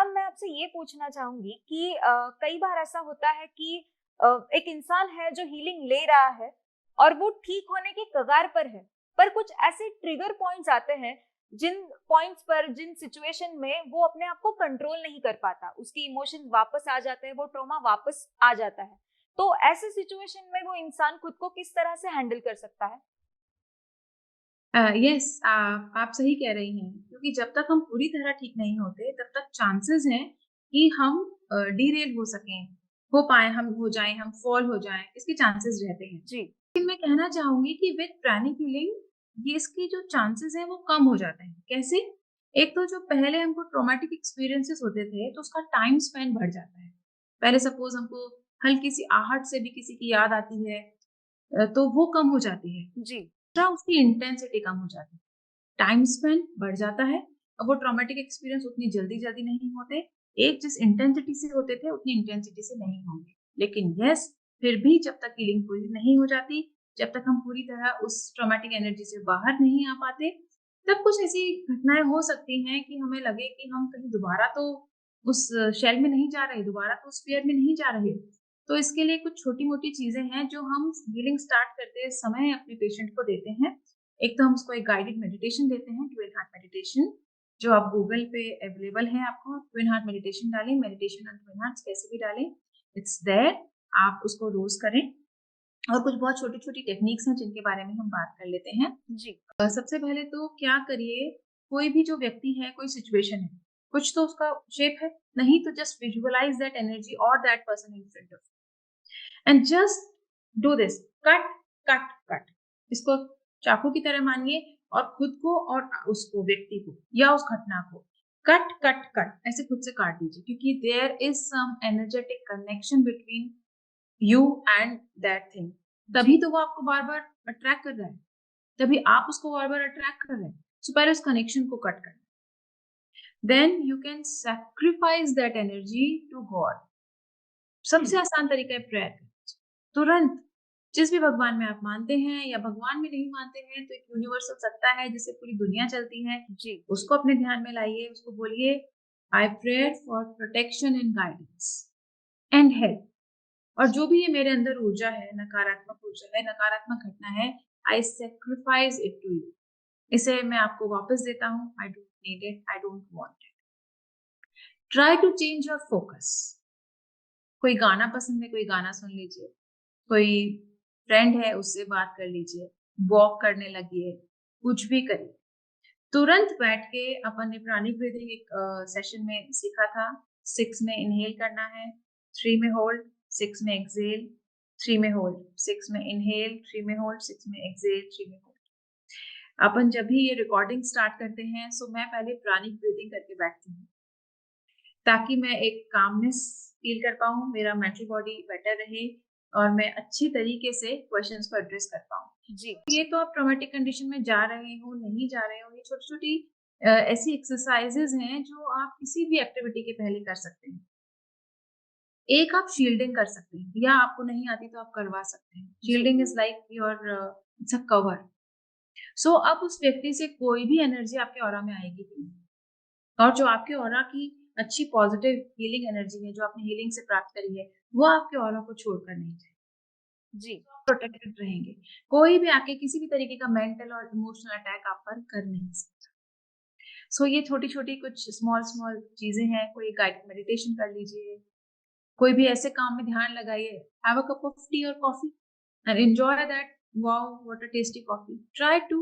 Ma'am मैं आपसे ये पूछना चाहूँगी कि कई बार ऐसा होता है कि एक इंसान है जो हीलिंग ले रहा है और वो ठीक होने की कगार पर है, पर कुछ ऐसे ट्रिगर पॉइंट्स आते हैं जिन पॉइंट्स पर, जिन सिचुएशन में वो अपने आप को कंट्रोल नहीं कर पाता, उसके इमोशंस वापस आ जाते हैं, वो ट्रॉमा वापस आ जाता है। तो ऐसे सिचुएशन में वो इंसान खुद को किस तरह से हैंडल कर सकता है? यस, आप सही कह रही हैं क्योंकि जब तक हम पूरी तरह ठीक नहीं होते तब तक चांसेस हैं कि हम डीरेल हो सकें, हो पाए हम हो जाएं, हम फॉल हो जाएं, इसके चांसेस रहते हैं। जी। लेकिन मैं कहना चाहूंगी कि विद प्राणिक हीलिंग ये इसके जो चांसेस हैं वो कम हो जाते हैं। कैसे? एक तो जो पहले हमको ट्रॉमेटिक एक्सपीरियंसेस होते थे तो उसका टाइम स्पेंड बढ़ जाता है। पहले सपोज हमको हल्की सी आहट से भी किसी की याद आती है, तो वो कम हो जाती है। जी। दूसरा, उसकी इंटेंसिटी कम हो जाती है, टाइम स्पेंड बढ़ जाता है। अब वो ट्रॉमेटिक एक्सपीरियंस उतनी जल्दी-जल्दी नहीं होते। एक जिस इंटेंसिटी से होते थे, उतनी इंटेंसिटी से नहीं होंगे। लेकिन यस, फिर भी जब तक हीलिंग पूरी नहीं हो जाती, जब तक हम पूरी तरह उस ट्रॉमेटिक एनर्जी से बाहर नहीं आ पाते, तब कुछ ऐसी घटनाएँ हो सकती हैं कि हमें लगे कि हम कहीं दोबारा तो उस शेल में नहीं जा रहे, दोबारा तो उस फ़ियर में नहीं जा रहे। तो इसके लिए कुछ छोटी-मोटी चीज़ें हैं जो हम हीलिंग स्टार्ट करते समय अपने पेशेंट को देते हैं। एक तो हम उसको एक गाइडेड मेडिटेशन देते हैं, ट्विन हार्ट मेडिटेशन, जो आप गूगल पे अवेलेबल है आपको। ट्विन हार्ट मेडिटेशन डालें, मेडिटेशन ऑन ट्विन हार्ट्स कैसे भी डालें, इट्स देयर। आप उसको रोज़ करें। और कुछ बहुत छोटी-छोटी टेक्निक्स हैं जिनके बारे में हम बात कर लेते हैं। जी। सबसे पहले तो क्या करिए, कोई भी जो व्यक्ति है, कोई सिचुएशन है, कुछ तो उसका शेप है, नहीं तो जस्ट विजुअलाइज़ दैट एनर्जी और that person in front of and just do this, cut, cut, cut. इसको चाकू की तरह मानिए और खुद को और उसको, व्यक्ति को या उस घटना को कट, कट, कट ऐसे खुद से काट दीजिए, क्योंकि there is some energetic connection between you and that thing. तभी जी। तो वो आपको बार-बार अट्रैक्ट कर रहा है, तभी आप उसको बार-बार अट्रैक्ट कर रहे हैं। सो पहले उस कनेक्शन को कट करना। Then you can sacrifice that energy to God. हुँ। सबसे आसान तरीका है प्रेयर करना। तुरंत जिस भी भगवान में आप मानते हैं या भगवान में नहीं मानते हैं, तो एक यूनिवर्सल सत्ता है जिससे पूरी दुनिया चलती है, जी। उसको अपने ध्यान में लाइए, उसको बोलिए, I prayer for protection and guidance and help. और जो भी ये मेरे अंदर ऊर्जा है, नकारात्मक घटना है, I sacrifice it to you. इसे मैं आपको वापस देता हूँ। I don't need it, I don't want it. Try to change your focus. कोई गाना पसंद है, कोई गाना सुन लीजिए। कोई फ्रेंड है, उससे बात कर लीजिए, वॉक करने लगिए, कुछ भी करिए। तुरंत बैठ के अपन ने प्राणिक ब्रीथिंग एक सेशन में सीखा था। 6 में इनहेल करना है, 3 में होल्ड, 6 में एक्सहेल, 3 में होल्ड, 6 में इनहेल, 3 में होल्ड, 6 में एक्सहेल, 3 में होल्ड। अपन जब भी ये रिकॉर्डिंग स्टार्ट करते हैं, सो मैं पहले प्राणिक ब्रीथिंग करके बैठती हूँ, ताकि मैं एक कामनेस फील कर पाऊँ, मेरा मेंटल बॉडी बेटर रहे और मैं अच्छी तरीके से क्वेश्चंस को एड्रेस कर पाऊँ। जी। ये तो आप ट्रॉमेटिक कंडीशन में जा रहे हो, नहीं जा रहे हो, ये छोटी-छोटी ऐसी एक्सरसाइज़ेज़ हैं जो आप किसी भी एक्टिविटी के पहले कर सकते हैं। एक आप शील्डिंग कर सकते हैं, या आपको नहीं आती तो आप करवा सकते हैं। जी। Shielding is like your it's a cover. So अब उस व्यक्ति से कोई भी एनर्जी आपके ऑरा में आएगी ही नहीं। और जो आपके ऑरा की अच्छी पॉजिटिव हीलिंग एनर्जी है, जो आपने हीलिंग से प्राप्त करी है, वो आपके ऑरा को छोड़कर नहीं जाएगी। जी। प्रोटेक्टेड रहेंगे। कोई भी आके किसी भी तरीके का मेंटल और इमोशनल अटैक आप पर कर नहीं सकता। सो ये छोटी-छोटी कुछ स्मॉल-स्मॉल चीज़ें हैं। कोई गाइडेड मेडिटेशन कर लीजिए, कोई भी ऐसे काम में ध्यान लगाइए। Have a cup of tea और coffee and enjoy that. Wow! What a tasty coffee. Try to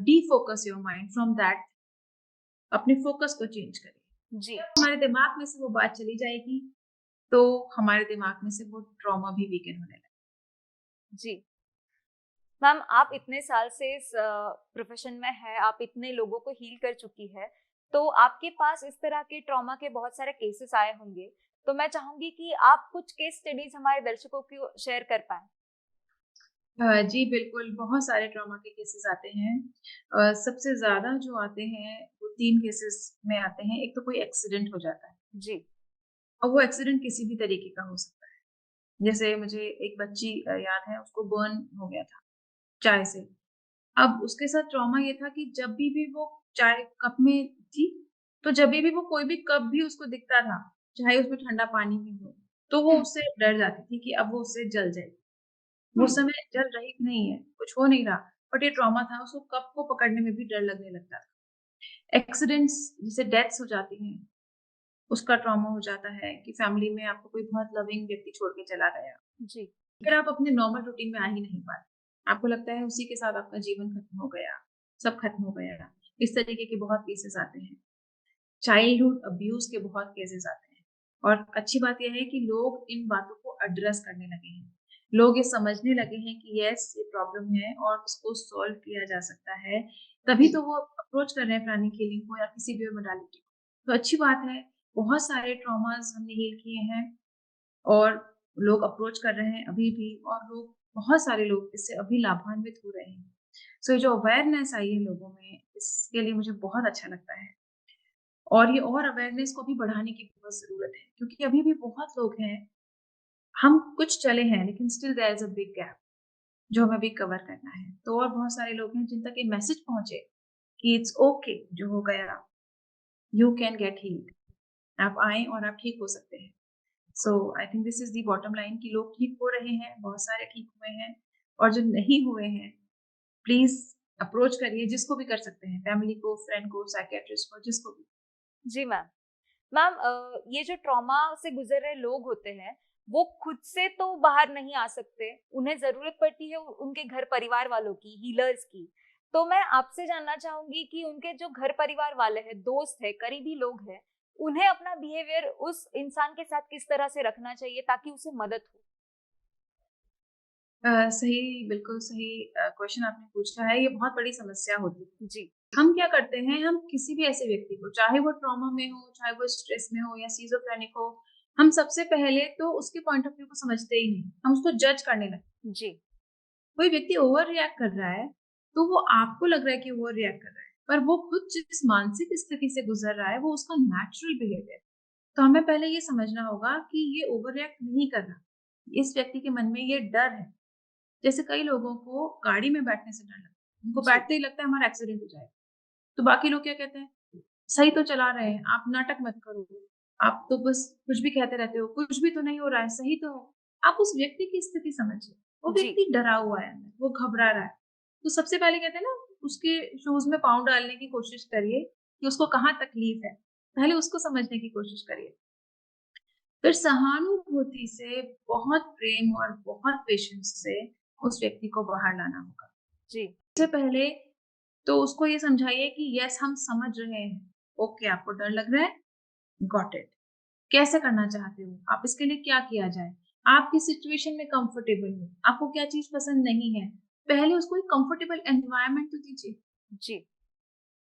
defocus your mind from that. अपने फोकस को चेंज करिए। जी। हमारे दिमाग में से वो बात चली जाएगी, तो हमारे दिमाग में से वो ट्रॉमा भी वीकेंड होने लगेगा। जी। मैम आप इतने साल से इस प्रोफ़ेशन में हैं, आप इतने लोगों को हील कर चुकी हैं, तो आपके पास इस तरह के ट्रॉमा के बहुत सारे केसेस आए होंगे। तो मैं चाहूँगी कि आप कुछ केस स्टडीज़ हमारे दर्शकों को शेयर कर पाएँ। जी बिल्कुल, बहुत सारे ट्रॉमा के केसेस आते हैं। सबसे ज़्यादा जो आते हैं, वो 3 केसेस में आते हैं। एक तो कोई एक्सीडेंट हो जाता है, जी। और वो एक्सीडेंट किसी भी तरीके का हो सकता है। जैसे मुझे एक बच्ची याद है, उसको बर्न हो गया था चाय से। अब उसके साथ ट्रॉमा ये था कि जब भी वो चाय कप में थी, तो जब भी वो कोई भी कप भी उसको दिखता था, चाहे उसमें ठंडा पानी भी हो, तो वो हम्म। उससे डर जाती थी कि अब वो उससे जल जाएगी। वो उस हम्म। समय जल रही नहीं है, कुछ हो नहीं रहा, बट ये ट्रॉमा था, उसको कप को पकड़ने में भी डर लगने लगता था। एक्सीडेंट्स जैसे डेथ्स हो जाती हैं, उसका ट्रॉमा हो जाता है कि फैमिली में आपको कोई बहुत लविंग व्यक्ति छोड़ के चला गया। जी। फिर आप अपने नॉर्मल रूटीन में आ ही नहीं पाते। आपको लगता है उसी के साथ आपका जीवन खत्म हो गया, सब खत्म हो गया। इस तरीके के बहुत केसेस आते हैं। चाइल्डहुड अब्यूज के बहुत केसेस आते हैं। और अच्छी बात यह है कि लोग इन बातों को एड्रेस करने लगे हैं। लोग ये समझने लगे हैं कि यस ये प्रॉब्लम है और उसको सॉल्व किया जा सकता है। तभी तो वो अप्रोच कर रहे हैं प्राणिक हीलिंग को या किसी भी मोडालिटी को। तो अच्छी बात है, बहुत सारे ट्रॉमास हमने हील किए हैं और लोग अप्रोच कर रहे हैं अभी भी, और लोग बहुत सारे लोग इससे अभी लाभान्वित हो रहे हैं। सो जो अवेयरनेस आई है लोगों में, इसके लिए मुझे बहुत अच्छा लगता है। और ये और अवेयरनेस को भी बढ़ाने की बहुत ज़रूरत है, क्योंकि अभी भी बहुत लोग हैं, हम कुछ चले हैं लेकिन still there is a big gap जो हमें भी कवर करना है। तो और बहुत सारे लोग हैं जिन तक ये मैसेज पहुँचे कि इट्स ओके जो हो गया, यू कैन गेट हील्ड। आप आएँ और आप ठीक हो सकते हैं। So I think this is the bottom line कि लोग ठीक हो रहे हैं, बहुत सारे ठीक हुए हैं, और जो नहीं हुए हैं, प्लीज़ अप्रोच करिए जिसको भी कर सकते हैं, फैमिली को, फ्रेंड को, साइकियाट्रिस्ट को, जिसको भी। जी मैम। मैम, ये जो ट्रॉमा से गुजर रहे लोग होते हैं, वो खुद से तो बाहर नहीं आ सकते, उन्हें जरूरत पड़ती है उनके घर परिवार वालों की, हीलर्स की। तो मैं आपसे जानना चाहूंगी कि उनके जो घर परिवार वाले हैं, दोस्त है, करीबी लोग हैं, उन्हें अपना बिहेवियर उस इंसान के साथ किस तरह से रखना चाहिए ताकि उसे मदद हो। सही, बिल्कुल सही क्वेश्चन आपने पूछा है। ये बहुत बड़ी समस्या होती है। जी। हम क्या करते हैं, हम किसी भी ऐसे व्यक्ति को, चाहे वो ट्रॉमा में हो, चाहे वो स्ट्रेस में हो या सिज़ोफ्रेनिक हो, हम सबसे पहले तो उसके पॉइंट ऑफ व्यू को समझते ही नहीं, हम उसको जज करने लगते हैं। जी। कोई व्यक्ति ओवर रिएक्ट कर रहा है, तो वो आपको लग रहा है कि ओवर रिएक्ट कर रहा है, पर वो खुद जिस मानसिक स्थिति से गुजर रहा है, वो उसका नेचुरल बिहेवियर है। तो हमें पहले ये समझना होगा कि ये ओवर रिएक्ट नहीं कर रहा, इस व्यक्ति के मन में ये डर है। जैसे कई लोगों को गाड़ी में बैठने से डर लगता है, उनको जी। बैठते ही लगता है हमारा एक्सीडेंट हो जाएगा। तो बाकी लोग क्या कहते हैं, सही तो चला रहे हैं, आप नाटक मत करो, आप तो बस कुछ भी कहते रहते हो, कुछ भी तो नहीं हो रहा है, सही तो हो। आप उस व्यक्ति की स्थिति समझिए, वो जी। व्यक्ति डरा हुआ है अंदर, वो घबरा रहा है। तो सबसे पहले कहते हैं ना, उसके शूज़ में पाँव डालने की कोशिश करिए कि उसको कहाँ तकलीफ है, पहले उसको समझने की कोशिश करिए। फिर सहानुभूति से, बहुत प्रेम और बहुत पेशेंस से उस व्यक्ति को बाहर लाना होगा। जी। सबसे पहले तो उसको ये समझाइए कि यस हम समझ रहे हैं, ओके आपको डर लग रहा है, गॉट इट। कैसे करना चाहते हो? आप इसके लिए क्या किया जाए? आप किस सिचुएशन में कंफर्टेबल हो? आपको क्या चीज़ पसंद नहीं है? पहले उसको एक कंफर्टेबल एनवायरनमेंट तो दीजिए। जी।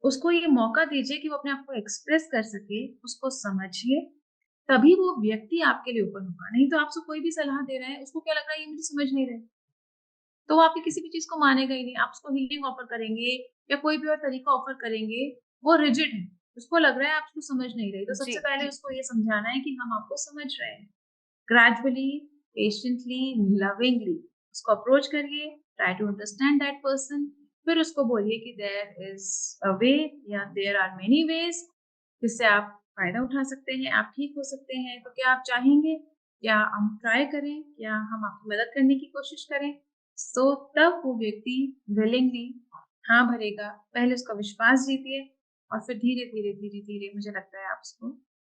उसको ये मौका दीजिए कि वो अपने आप को एक्सप्रेस कर सके, उसको समझिए, तभी वो व्यक्ति आपके लिए ओपन होगा। नहीं तो आपसे कोई भी सलाह दे रहा है, उसको क्या लग रहा है ये मुझे समझ नहीं रहे, तो वो आपकी किसी भी चीज़ को मानेगा ही नहीं। आप उसको हीलिंग ऑफर करेंगे या कोई भी और तरीका ऑफर करेंगे, वो रिजिड है। उसको लग रहा है आप उसको समझ नहीं रही। तो जी। सबसे पहले उसको ये समझाना है कि हम आपको समझ रहे हैं। ग्रेजुअली, पेशेंटली, लविंगली उसको अप्रोच करिए, try to understand that person. फिर उसको बोलिए कि देयर इज़ अ वे या देयर आर मेनी वेज़ जिससे आप फ़ायदा उठा सकते हैं, आप ठीक हो सकते हैं। तो क्या आप चाहेंगे? क्या हम ट्राई करें? क्या हम आपकी मदद करने की कोशिश करें? सो तब वो व्यक्ति विलिंगली हाँ भरेगा। पहले उसका विश्वास जीतिए और फिर धीरे-धीरे, धीरे-धीरे मुझे लगता है आप उसको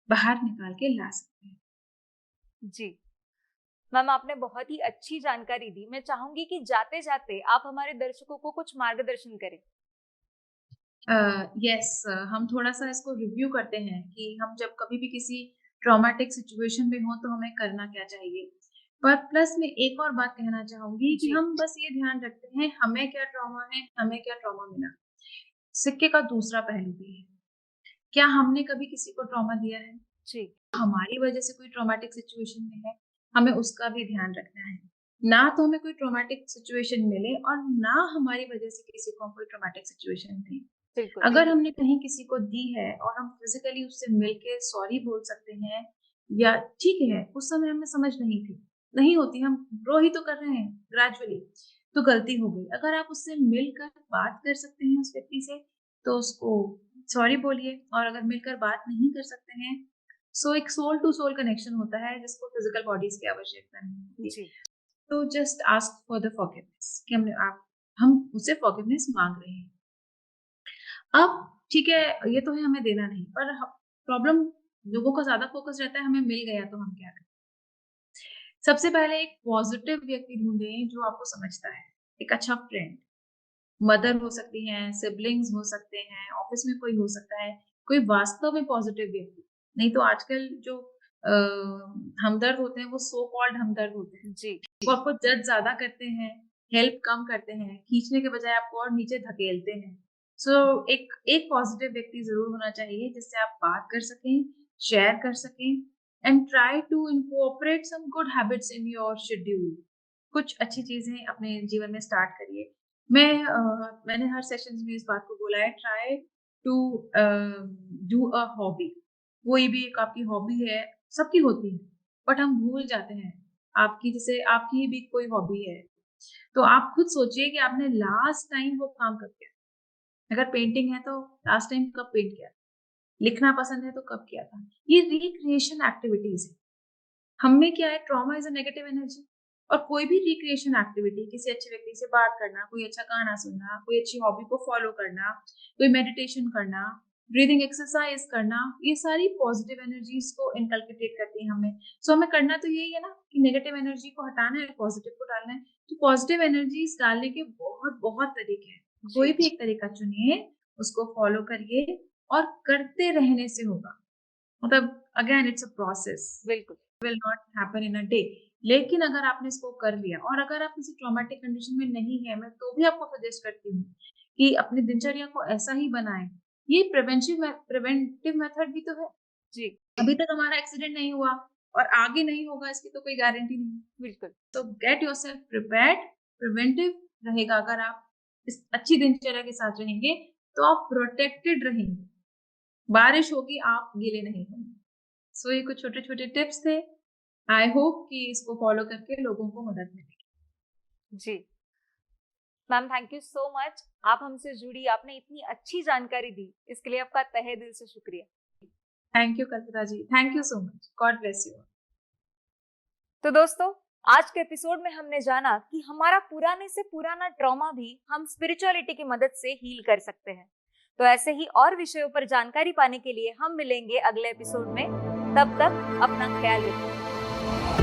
बाहर निकाल के ला सकते हैं। जी। मैम, आपने बहुत ही अच्छी जानकारी दी। मैं चाहूंगी कि जाते जाते आप हमारे दर्शकों को कुछ मार्गदर्शन करें। यस, हम थोड़ा-सा इसको रिव्यू करते हैं कि हम जब कभी भी किसी ट्रॉमेटिक सिचुएशन में हों तो हमें करना क्या चाहिए। पर प्लस मैं एक और बात कहना चाहूँगी कि जी। हम बस ये ध्यान रखते हैं हमें क्या ट्रॉमा है, हमें क्या ट्रॉमा मिला। सिक्के का दूसरा पहलू भी है। क्या हमने कभी किसी को ट्रॉमा दिया है? जी। हमारी वजह से कोई ट्रॉमेटिक सिचुएशन में है, हमें उसका भी ध्यान रखना है। ना तो हमें कोई ट्रॉमेटिक सिचुएशन मिले और ना हमारी वजह से किसी को कोई ट्रॉमेटिक सिचुएशन दे। बिल्कुल। अगर हमने कहीं किसी को दी है और हम फिज़िकली उससे मिलके सॉरी बोल सकते हैं या ठीक है, उस समय हमें समझ नहीं थी, नहीं होती, हम ग्रो ही तो कर रहे हैं ग्रेजुअली, तो गलती हो गई। अगर आप उससे मिलकर बात कर सकते हैं उस व्यक्ति से, तो उसको सॉरी बोलिए, और अगर मिलकर बात नहीं कर सकते हैं, सो एक सोल टू सोल कनेक्शन होता है जिसको फिजिकल बॉडीज की आवश्यकता नहीं होती। जी तो just ask for the forgiveness कि हम उससे फॉरगिवनेस मांग रहे हैं। अब ठीक है, ये तो है हमें देना नहीं, पर प्रॉब्लम लोगों का ज्यादा फोकस रहता है हमें मिल गया तो हम क्या करें। सबसे पहले एक पॉजिटिव व्यक्ति ढूंढें जो आपको समझता है, एक अच्छा फ्रेंड, मदर हो सकती हैं, सिबलिंग्स हो सकते हैं, ऑफिस में कोई हो सकता है, कोई वास्तव में पॉजिटिव व्यक्ति। नहीं तो आजकल जो हमदर्द होते हैं वो सो कॉल्ड हमदर्द होते हैं, जी वो आपको जज ज्यादा करते हैं, हेल्प कम करते हैं, खींचने के बजाय आपको और नीचे धकेलते हैं। सो एक एक पॉजिटिव व्यक्ति जरूर होना चाहिए जिससे आप बात कर सकें, शेयर कर सकें, and try to incorporate some good habits in your schedule. कुछ अच्छी चीजें अपने जीवन में स्टार्ट करिए। मैंने हर सेशंस में इस बात को बोला है, try to do a hobby. कोई भी एक आपकी हॉबी है, सबकी होती है, बट हम भूल जाते हैं। आपकी जैसे आपकी भी कोई हॉबी है, तो आप खुद सोचिए कि आपने लास्ट टाइम वो काम कब किया। अगर पेंटिंग है तो लास्ट टाइम कब पेंट किया, लिखना पसंद है तो कब किया था। ये रिक्रिएशन एक्टिविटीज है। हम में क्या है, trauma is a negative energy, और कोई भी रिक्रिएशन एक्टिविटी, किसी अच्छे व्यक्ति से बात करना, कोई अच्छा गाना सुनना, कोई अच्छी हॉबी को फॉलो करना, कोई मेडिटेशन करना, ब्रीदिंग एक्सरसाइज करना, ये सारी पॉजिटिव एनर्जीज को इनकलकेट करती है हमें। सो हमें करना तो यही है ना कि नेगेटिव एनर्जी को हटाना है, पॉजिटिव को डालना है। तो पॉजिटिव एनर्जीज डालने के बहुत बहुत तरीके हैं, कोई भी एक तरीका चुनिए, उसको फॉलो करिए, और करते रहने से होगा। मतलब अगेन इट्स अ प्रोसेस, बिल्कुल will not happen in a day. लेकिन अगर आपने इसको कर लिया, और अगर आप किसी ट्रॉमेटिक कंडीशन में नहीं है, मैं तो भी आपको सजेस्ट करती हूँ कि अपनी दिनचर्या को ऐसा ही बनाएं। ये प्रिवेंटिव मेथड भी तो है। जी अभी तक हमारा एक्सीडेंट नहीं हुआ और आगे नहीं होगा, इसकी तो कोई गारंटी नहीं है। बिल्कुल तो गेट योरसेल्फ प्रिपेयर्ड। प्रिवेंटिव रहेगा अगर आप इस अच्छी दिनचर्या के साथ रहेंगे, तो आप प्रोटेक्टेड रहेंगे। बारिश होगी, आप गीले नहीं होंगे। सो ये कुछ छोटे छोटे टिप्स थे। आई होप कि इसको फॉलो करके लोगों को मदद मिलेगी। जी ma'am, thank you so much. आप हमसे जुड़ी, आपने इतनी अच्छी जानकारी दी, इसके लिए आपका तहे दिल से शुक्रिया। Thank you Kalpita ji, thank you so much, God bless you. तो दोस्तों, आज के एपिसोड में हमने जाना कि हमारा पुराने से पुराना ट्रॉमा भी हम स्पिरिचुअलिटी की मदद से हील कर सकते हैं। तो ऐसे ही और विषयों पर जानकारी पाने के लिए हम मिलेंगे अगले एपिसोड में। तब तक अपना ख्याल रखिए।